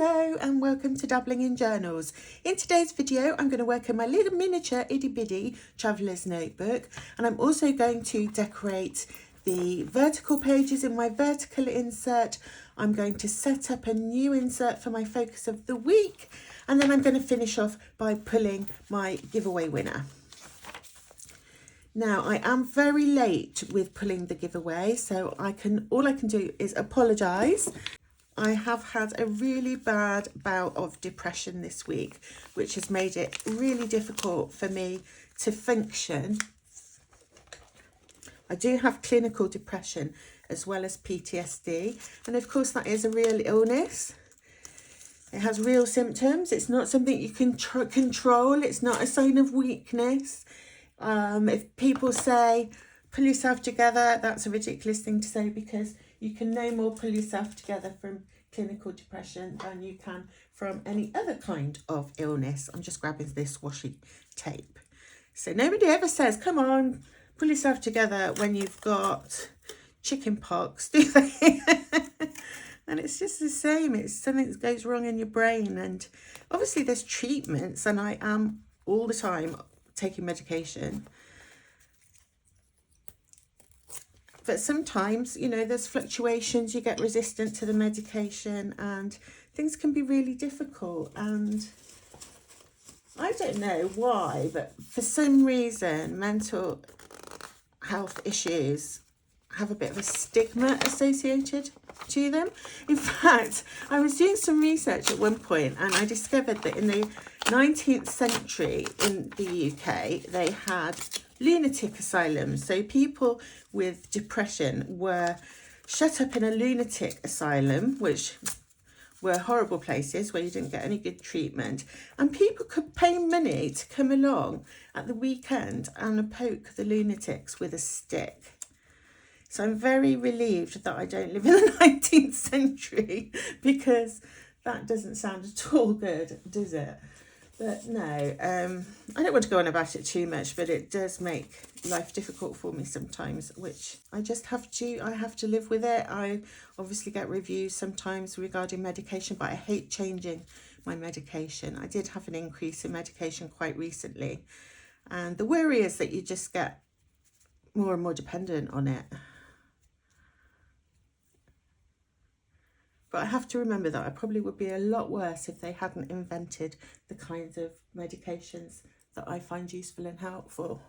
Hello and welcome to Dabbling in Journals. In today's video I'm going to work on my little miniature itty bitty traveller's notebook, and I'm also going to decorate the vertical pages in my vertical insert. I'm going to set up a new insert for my focus of the week, and then I'm going to finish off by pulling my giveaway winner. Now I am very late with pulling the giveaway, so all I can do is apologise. I have had a really bad bout of depression this week, which has made it really difficult for me to function. I do have clinical depression as well as PTSD, and of course that is a real illness. It has real symptoms. It's not something you can control. It's not a sign of weakness. If people say pull yourself together, that's a ridiculous thing to say, because you can no more pull yourself together from clinical depression than you can from any other kind of illness. I'm just grabbing this washi tape. So nobody ever says, come on, pull yourself together when you've got chicken pox, do they? And it's just the same. It's something that goes wrong in your brain. And obviously there's treatments, and I am all the time taking medication. But sometimes, you know, there's fluctuations, you get resistant to the medication, and things can be really difficult. And I don't know why, but for some reason, mental health issues have a bit of a stigma associated to them. In fact, I was doing some research at one point, and I discovered that in the 19th century in the UK, they had lunatic asylums. So people with depression were shut up in a lunatic asylum, which were horrible places where you didn't get any good treatment, and people could pay money to come along at the weekend and poke the lunatics with a stick. So I'm very relieved that I don't live in the 19th century, because that doesn't sound at all good, does it? But no, I don't want to go on about it too much, but it does make life difficult for me sometimes, which I have to live with it. I obviously get reviews sometimes regarding medication, but I hate changing my medication. I did have an increase in medication quite recently, and the worry is that you just get more and more dependent on it. But I have to remember that I probably would be a lot worse if they hadn't invented the kinds of medications that I find useful and helpful.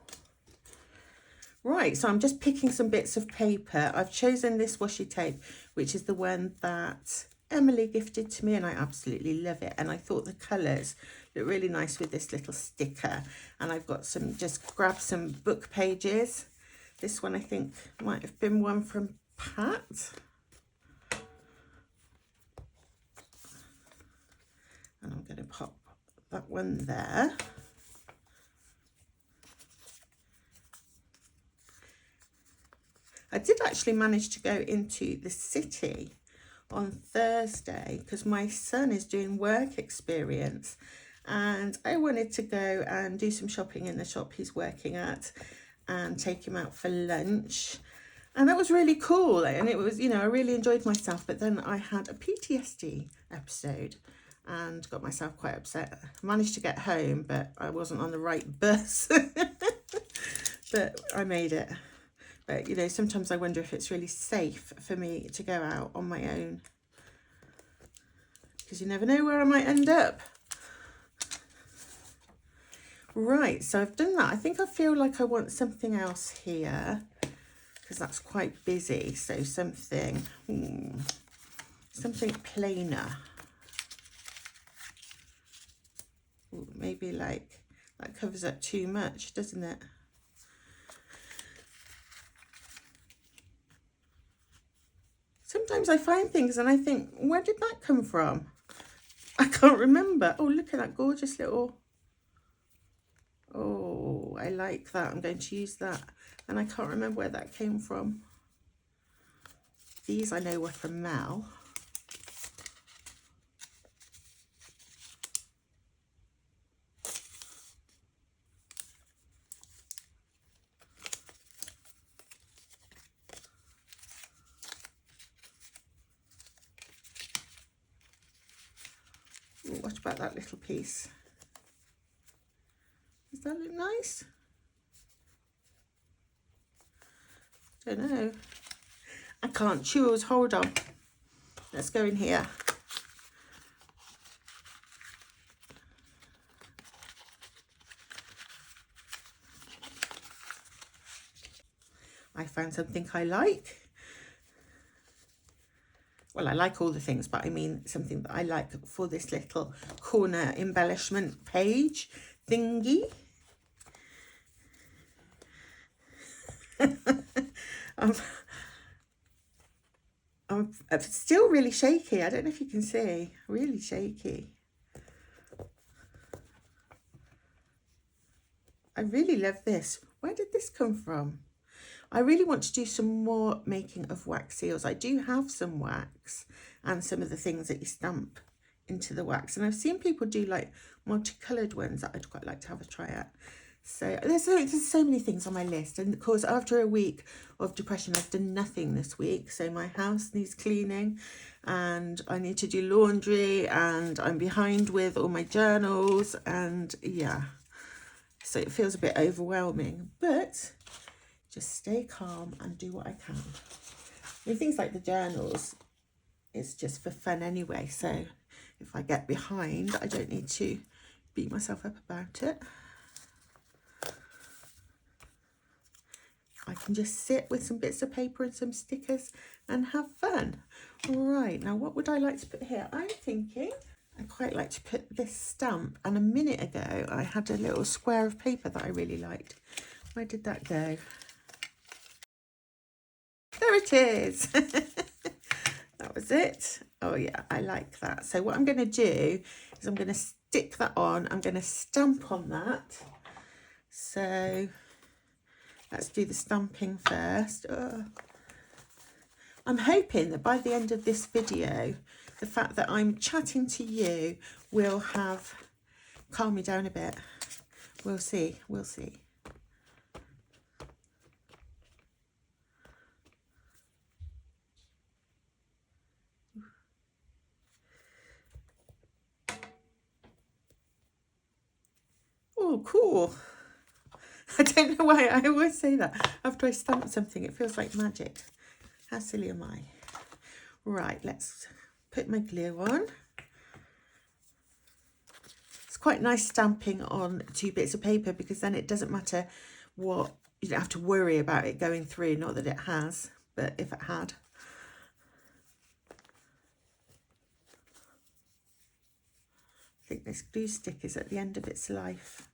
Right, so I'm just picking some bits of paper. I've chosen this washi tape, which is the one that Emily gifted to me, and I absolutely love it. And I thought the colours look really nice with this little sticker. And I've got just grabbed some book pages. This one I think might have been one from Pat. And I'm going to pop that one there. I did actually manage to go into the city on Thursday because my son is doing work experience, and I wanted to go and do some shopping in the shop he's working at and take him out for lunch. And that was really cool, and it was, you know, I really enjoyed myself. But then I had a PTSD episode and got myself quite upset. I managed to get home, but I wasn't on the right bus. But I made it. But, you know, sometimes I wonder if it's really safe for me to go out on my own, because you never know where I might end up. Right, so I've done that. I think I feel like I want something else here, because that's quite busy. So something plainer. Ooh, maybe like that covers up too much, doesn't it? Sometimes I find things and I think, where did that come from? I can't remember. Oh, look at that gorgeous little... Oh, I like that. I'm going to use that. And I can't remember where that came from. These I know were from Mel. Ooh, what about that little piece? Does that look nice? Don't know. I can't choose. Hold on. Let's go in here. I found something I like. Well, I like all the things, but I mean something that I like for this little corner embellishment page thingy. I'm still really shaky. I don't know if you can see. Really shaky. I really love this. Where did this come from? I really want to do some more making of wax seals. I do have some wax and some of the things that you stamp into the wax. And I've seen people do like multicoloured ones that I'd quite like to have a try at. So there's so many things on my list. And of course, after a week of depression, I've done nothing this week. So my house needs cleaning and I need to do laundry and I'm behind with all my journals. And yeah, so it feels a bit overwhelming, but just stay calm and do what I can. I mean, things like the journals, it's just for fun anyway. So if I get behind, I don't need to beat myself up about it. I can just sit with some bits of paper and some stickers and have fun. Right, now what would I like to put here? I'm thinking I quite like to put this stamp. And a minute ago, I had a little square of paper that I really liked. Where did that go? There it is. That was it. Oh yeah, I like that. So what I'm going to do is I'm going to stick that on. I'm going to stamp on that. So let's do the stamping first. I'm hoping that by the end of this video, the fact that I'm chatting to you will have calmed me down a bit. We'll see. We'll see. Oh, cool. I don't know why I always say that. After I stamp something, it feels like magic. How silly am I? Right, let's put my glue on. It's quite nice stamping on 2 bits of paper because then it doesn't matter what, you don't have to worry about it going through. Not that it has, but if it had. I think this glue stick is at the end of its life.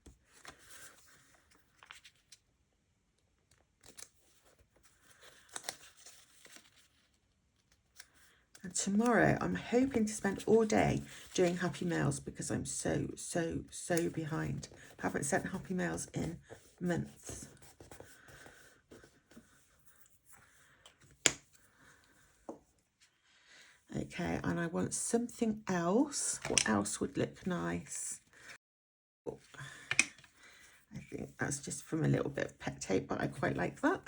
And tomorrow I'm hoping to spend all day doing happy mails because I'm so behind. I haven't sent happy mails in months. Okay, and I want something else. What else would look nice? Oh, I think that's just from a little bit of pet tape, but I quite like that.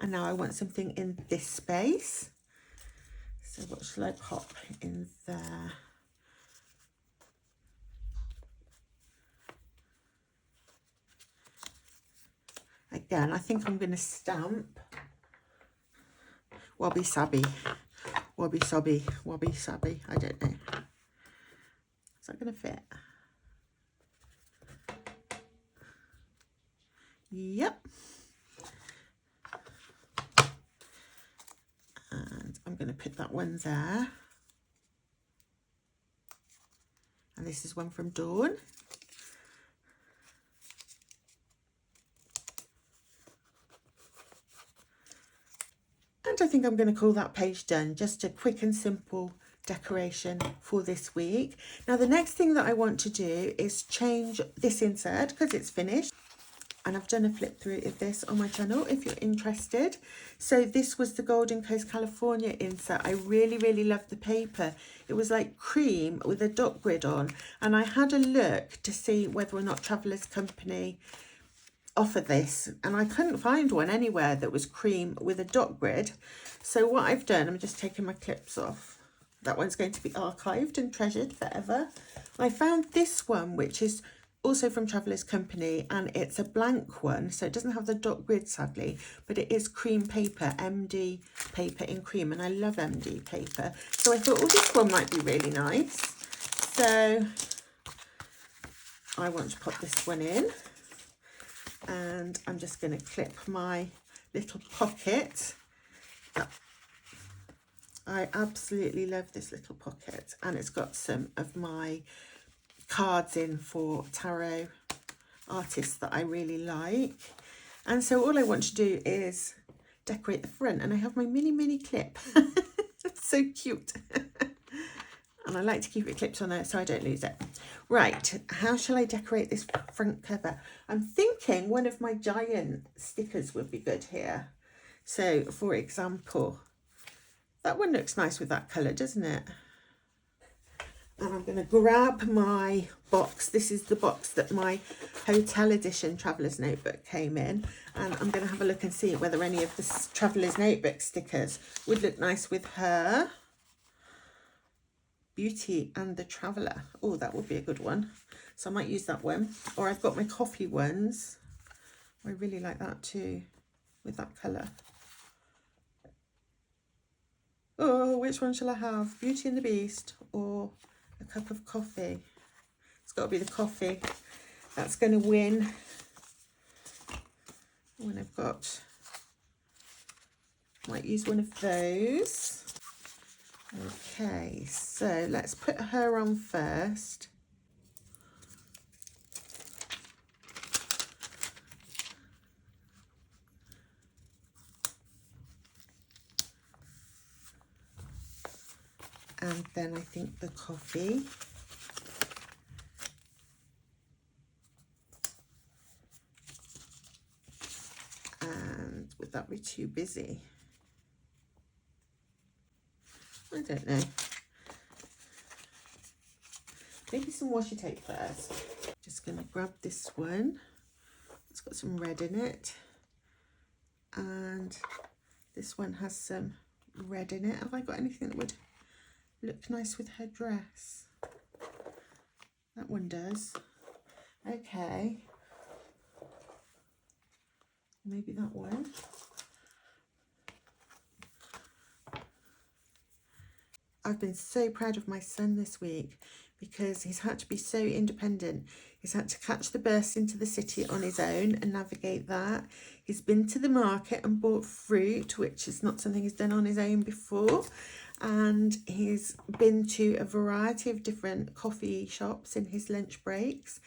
And now I want something in this space. So what shall I pop in there? Again, I think I'm going to stamp Wobby Sabby. Wobby Sobby. Wobby Sabby. I don't know. Is that going to fit? Yep. And I'm going to put that one there. And this is one from Dawn. And I think I'm going to call that page done. Just a quick and simple decoration for this week. Now the next thing that I want to do is change this insert because it's finished. And I've done a flip through of this on my channel if you're interested. So this was the Golden Coast California insert. I really loved the paper. It was like cream with a dot grid on. And I had a look to see whether or not Traveller's Company offer this, and I couldn't find one anywhere that was cream with a dot grid. So what I've done, I'm just taking my clips off. That one's going to be archived and treasured forever. I found this one, which is also from Traveller's Company, and it's a blank one, so it doesn't have the dot grid sadly, but it is cream paper, MD paper in cream, and I love MD paper. So I thought, oh, this one might be really nice. So I want to pop this one in, and I'm just going to clip my little pocket. I absolutely love this little pocket, and it's got some of my cards in for tarot artists that I really like. And so all I want to do is decorate the front, and I have my mini clip. It's so cute. And I like to keep it clipped on there so I don't lose it. Right, how shall I decorate this front cover? I'm thinking one of my giant stickers would be good here. So for example, that one looks nice with that colour, doesn't it? And I'm going to grab my box. This is the box that my Hotel Edition Traveller's Notebook came in. And I'm going to have a look and see whether any of the Traveller's Notebook stickers would look nice with her. Beauty and the Traveller. Oh, that would be a good one. So I might use that one. Or I've got my coffee ones. I really like that too, with that colour. Oh, which one shall I have? Beauty and the Beast or a cup of coffee? It's got to be the coffee. That's going to win. When I've got, might use one of those. Okay, so let's put her on first. And then I think the coffee. And would that be too busy? I don't know. Maybe some washi tape first. Just going to grab this one. It's got some red in it. And this one has some red in it. Have I got anything that would look nice with her dress? That one does. Okay. Maybe that one. I've been so proud of my son this week because he's had to be so independent. He's had to catch the bus into the city on his own and navigate that. He's been to the market and bought fruit, which is not something he's done on his own before. And he's been to a variety of different coffee shops in his lunch breaks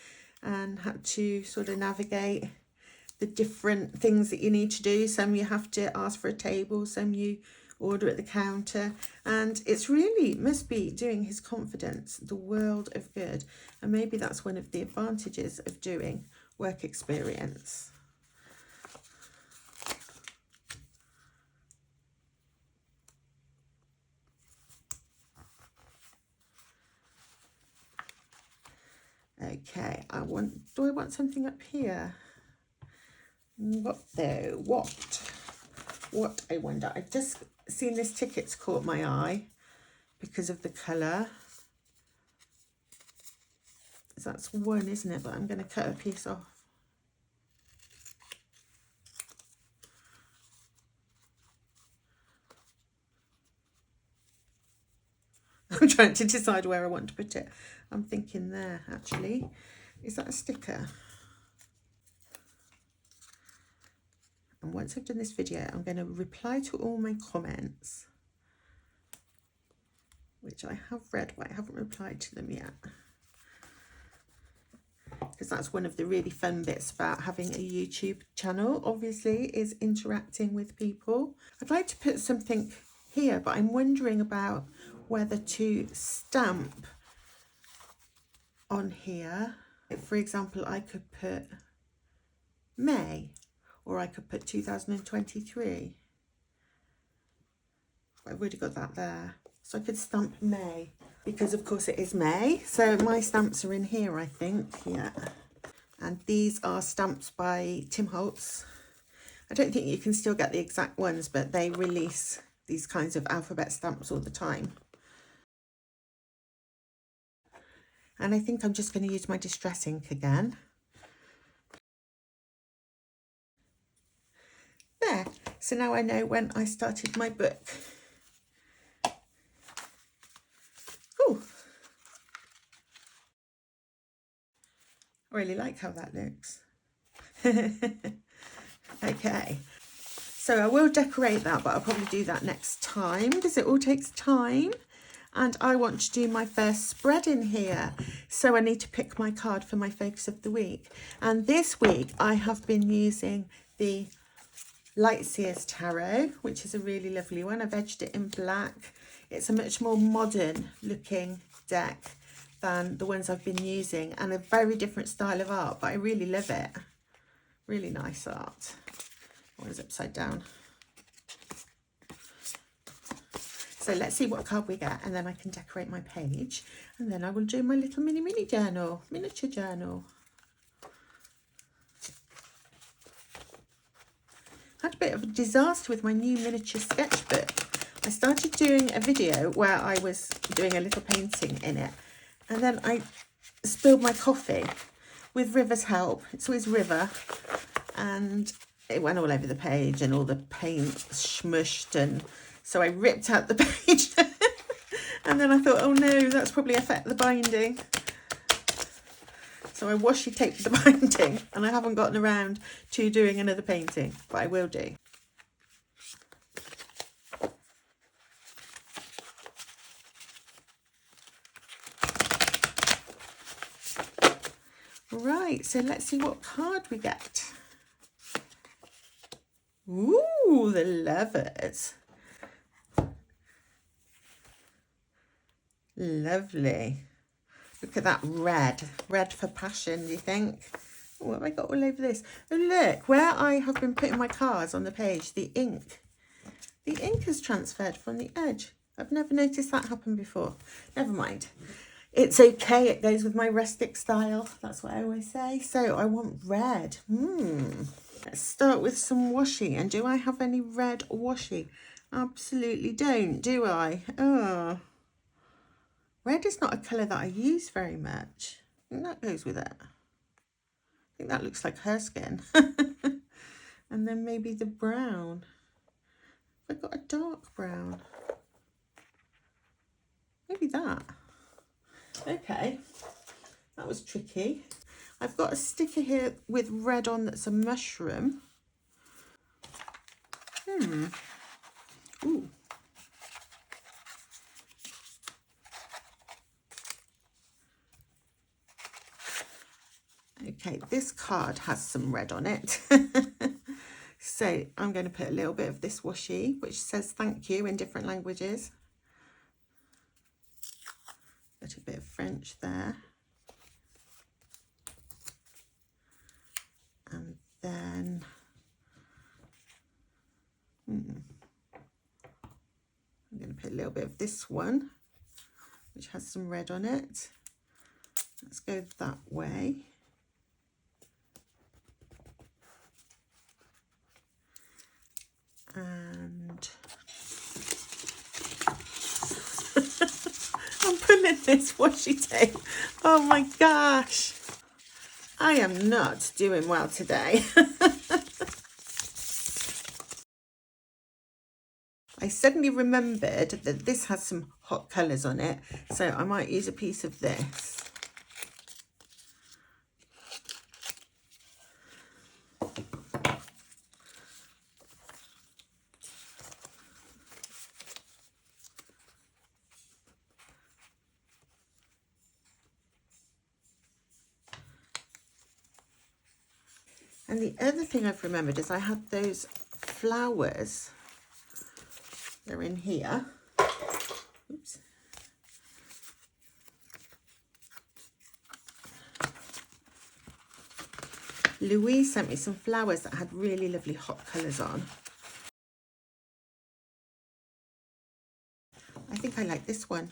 and had to sort of navigate the different things that you need to do. Some you have to ask for a table, some you order at the counter, and it's really must be doing his confidence the world of good. And maybe that's one of the advantages of doing work experience. Okay, do I want something up here? What though? What I wonder. I've just seen this ticket's caught my eye because of the colour. So that's one, isn't it? But I'm going to cut a piece off. I'm trying to decide where I want to put it. I'm thinking there, actually. Is that a sticker? And once I've done this video, I'm going to reply to all my comments, which I have read, but I haven't replied to them yet. Because that's one of the really fun bits about having a YouTube channel, obviously, is interacting with people. I'd like to put something here, but I'm wondering about whether to stamp on here. For example, I could put May, or I could put 2023. I've already got that there. So I could stamp May, because of course it is May. So my stamps are in here, I think. Yeah. And these are stamps by Tim Holtz. I don't think you can still get the exact ones, but they release these kinds of alphabet stamps all the time. And I think I'm just going to use my Distress ink again. There. So now I know when I started my book. Ooh. I really like how that looks. Okay. So I will decorate that, but I'll probably do that next time because it all takes time. And I want to do my first spread in here. So I need to pick my card for my focus of the week. And this week I have been using the Lightseers Tarot, which is a really lovely one. I've edged it in black. It's a much more modern looking deck than the ones I've been using, and a very different style of art, but I really love it. Really nice art. Oh, it's upside down. So let's see what card we get, and then I can decorate my page, and then I will do my little mini journal, miniature journal. I had a bit of a disaster with my new miniature sketchbook. I started doing a video where I was doing a little painting in it, and then I spilled my coffee with River's help. It's always River, and it went all over the page and all the paint smushed, and so I ripped out the page and then I thought, oh no, that's probably affect the binding. So I washi taped the binding, and I haven't gotten around to doing another painting, but I will do. Right, so let's see what card we get. Ooh, the Lovers. Lovely. Look at that red. Red for passion, do you think? Oh, what have I got all over this? Oh, look, where I have been putting my cards on the page, the ink has transferred from the edge. I've never noticed that happen before. Never mind. It's okay. It goes with my rustic style. That's what I always say. So I want red. Let's start with some washi. And do I have any red washi? Absolutely don't, do I? Oh. Red is not a colour that I use very much. I think that goes with it. I think that looks like her skin. And then maybe the brown. I've got a dark brown. Maybe that. Okay, that was tricky. I've got a sticker here with red on that's a mushroom. Ooh. Okay, this card has some red on it. So I'm going to put a little bit of this washi, which says thank you in different languages. Got a bit of French there. And then I'm going to put a little bit of this one, which has some red on it. Let's go that way. And I'm pulling this washi tape. Oh my gosh. I am not doing well today. I suddenly remembered that this has some hot colours on it, so I might use a piece of this. And the other thing I've remembered is I had those flowers. They're in here. Oops. Louise sent me some flowers that had really lovely hot colours on. I think I like this one.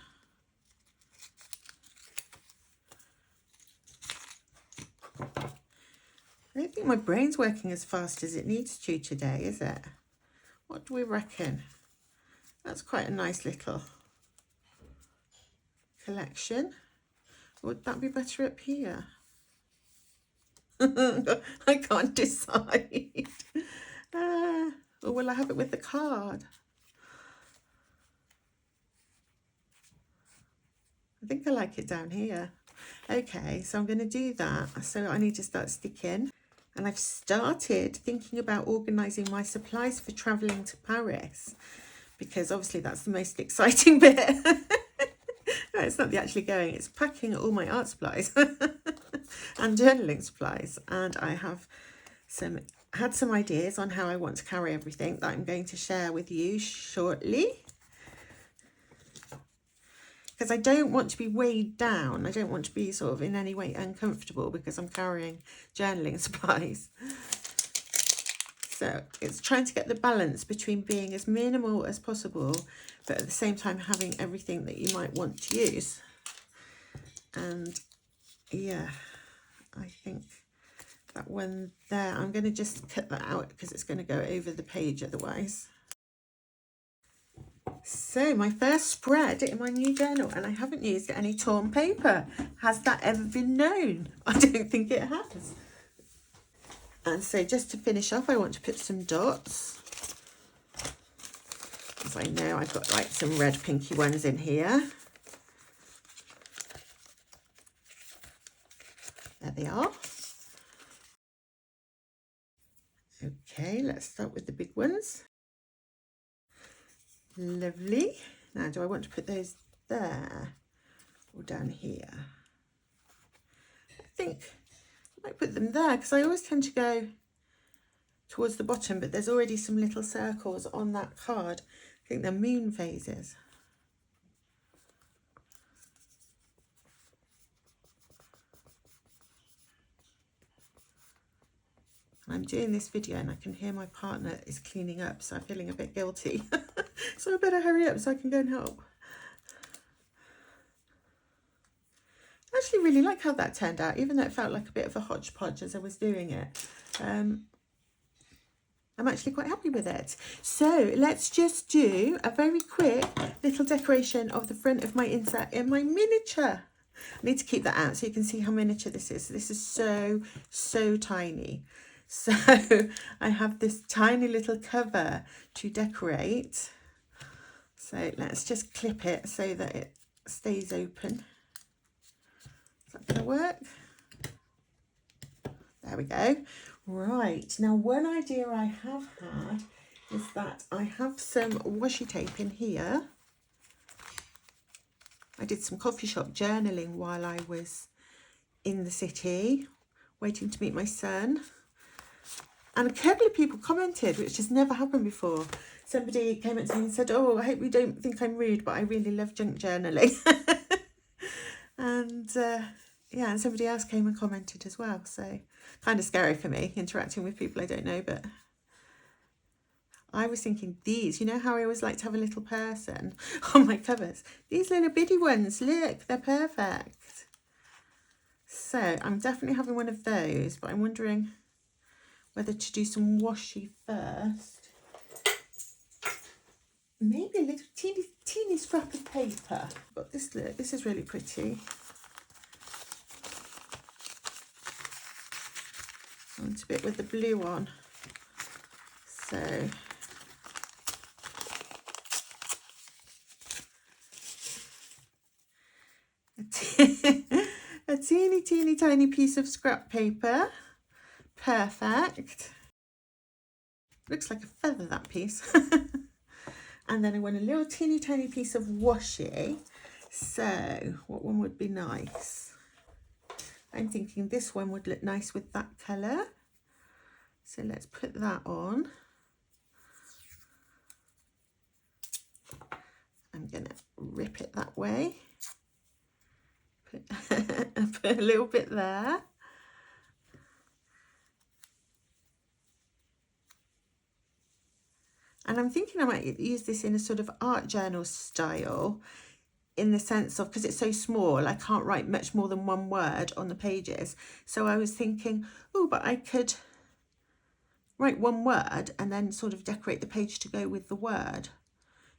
I don't think my brain's working as fast as it needs to today, is it? What do we reckon? That's quite a nice little collection. Would that be better up here? I can't decide. Or will I have it with the card? I think I like it down here. Okay, so I'm going to do that. So I need to start sticking. And I've started thinking about organising my supplies for travelling to Paris, because obviously that's the most exciting bit. No, it's not the actually going, it's packing all my art supplies and journaling supplies. And I have had some ideas on how I want to carry everything that I'm going to share with you shortly. Because I don't want to be weighed down. I don't want to be sort of in any way uncomfortable because I'm carrying journaling supplies. So it's trying to get the balance between being as minimal as possible, but at the same time having everything that you might want to use. And yeah, I think that one there, I'm going to just cut that out because it's going to go over the page otherwise. So my first spread in my new journal, and I haven't used any torn paper. Has that ever been known? I don't think it has. And so just to finish off, I want to put some dots, because I know I've got like some red pinky ones in here. There they are. Okay, let's start with the big ones. Lovely. Now, do I want to put those there or down here? I think I might put them there because I always tend to go towards the bottom, but there's already some little circles on that card. I think they're moon phases. I'm doing this video and I can hear my partner is cleaning up, so I'm feeling a bit guilty. So I better hurry up so I can go and help. I actually really like how that turned out, even though it felt like a bit of a hodgepodge as I was doing it. I'm actually quite happy with it. So let's just do a very quick little decoration of the front of my insert in my miniature. I need to keep that out so you can see how miniature this is. This is so tiny. So I have this tiny little cover to decorate. So let's just clip it so that it stays open. Is that going to work? There we go. Right, now one idea I have had is that I have some washi tape in here. I did some coffee shop journaling while I was in the city, waiting to meet my son. And a couple of people commented, which has never happened before. Somebody came up to me and said, oh, I hope you don't think I'm rude, but I really love junk journaling. And yeah, and somebody else came and commented as well. So kind of scary for me, interacting with people I don't know. But I was thinking these, you know how I always like to have a little person on my covers? These little bitty ones, look, they're perfect. So I'm definitely having one of those, but I'm wondering whether to do some washi first. Maybe a little teeny scrap of paper. But this, look, this is really pretty. I want a bit with the blue on. So a teeny tiny piece of scrap paper. Perfect. Looks like a feather, that piece. And then I want a little teeny tiny piece of washi. So what one would be nice? I'm thinking this one would look nice with that colour. So let's put that on. I'm going to rip it that way. Put a little bit there. And I'm thinking I might use this in a sort of art journal style in the sense of, because it's so small, I can't write much more than one word on the pages. So I was thinking, oh, but I could write one word and then sort of decorate the page to go with the word.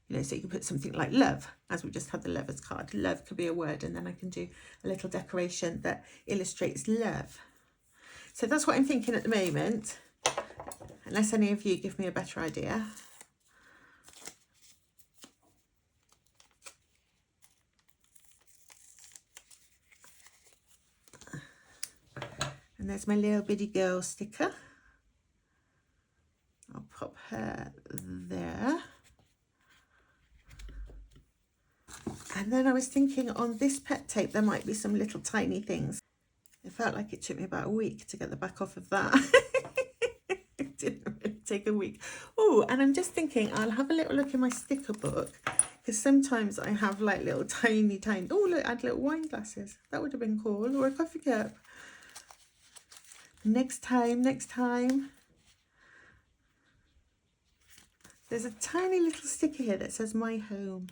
You know, so you can put something like love, as we just had the lovers card. Love could be a word, and then I can do a little decoration that illustrates love. So that's what I'm thinking at the moment, unless any of you give me a better idea. And there's my little bitty girl sticker. I'll pop her there. And then I was thinking on this pet tape, there might be some little tiny things. It felt like it took me about a week to get the back off of that. It didn't really take a week. Oh, and I'm just thinking I'll have a little look in my sticker book, because sometimes I have like little tiny, oh look, I had little wine glasses. That would have been cool, or a coffee cup. Next time. There's a tiny little sticker here that says my home.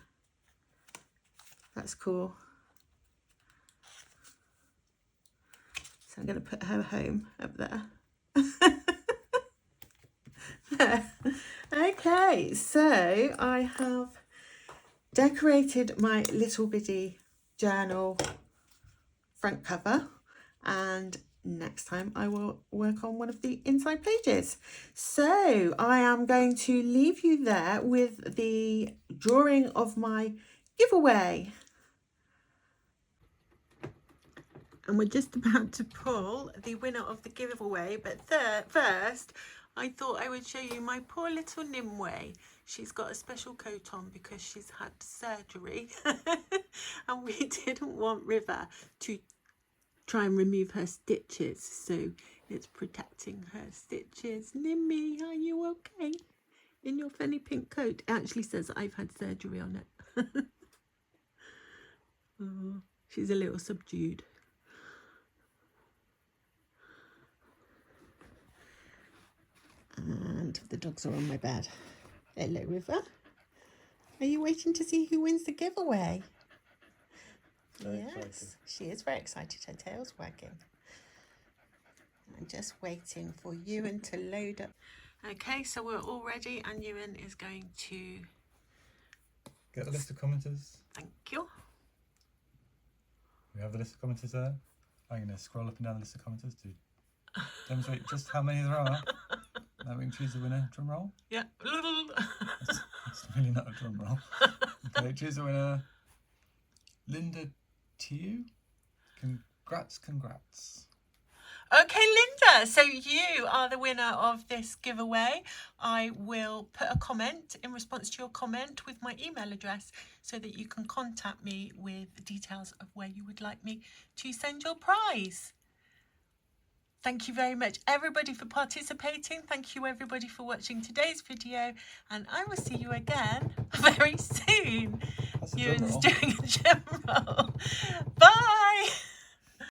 That's cool. So I'm going to put her home up there. Okay, so I have decorated my little bitty journal front cover, and next time I will work on one of the inside pages. So I am going to leave you there with the drawing of my giveaway. And we're just about to pull the winner of the giveaway, but first I thought I would show you my poor little Nimue. She's got a special coat on because she's had surgery and we didn't want River to try and remove her stitches, so it's protecting her stitches. Nimmy, are you okay? In your funny pink coat. It actually says I've had surgery on it. Oh, she's a little subdued. And the dogs are on my bed. Hello, River. Are you waiting to see who wins the giveaway? Yes, excited. She is very excited. Her tail's wagging. I'm just waiting for Ewan to load up. Okay, so we're all ready, and Ewan is going to get the list of commenters. Thank you. We have the list of commenters there. I'm going to scroll up and down the list of commenters to demonstrate just how many there are. Now we can choose the winner. Drum roll. Yeah. That's really not a drum roll. Okay, choose the winner. Linda Tew. Congrats. Okay, Linda, so you are the winner of this giveaway. I will put a comment in response to your comment with my email address so that you can contact me with details of where you would like me to send your prize. Thank you very much, everybody, for participating. Thank you, everybody, for watching today's video, and I will see you again very soon. Ewan's doing a drum roll. Bye.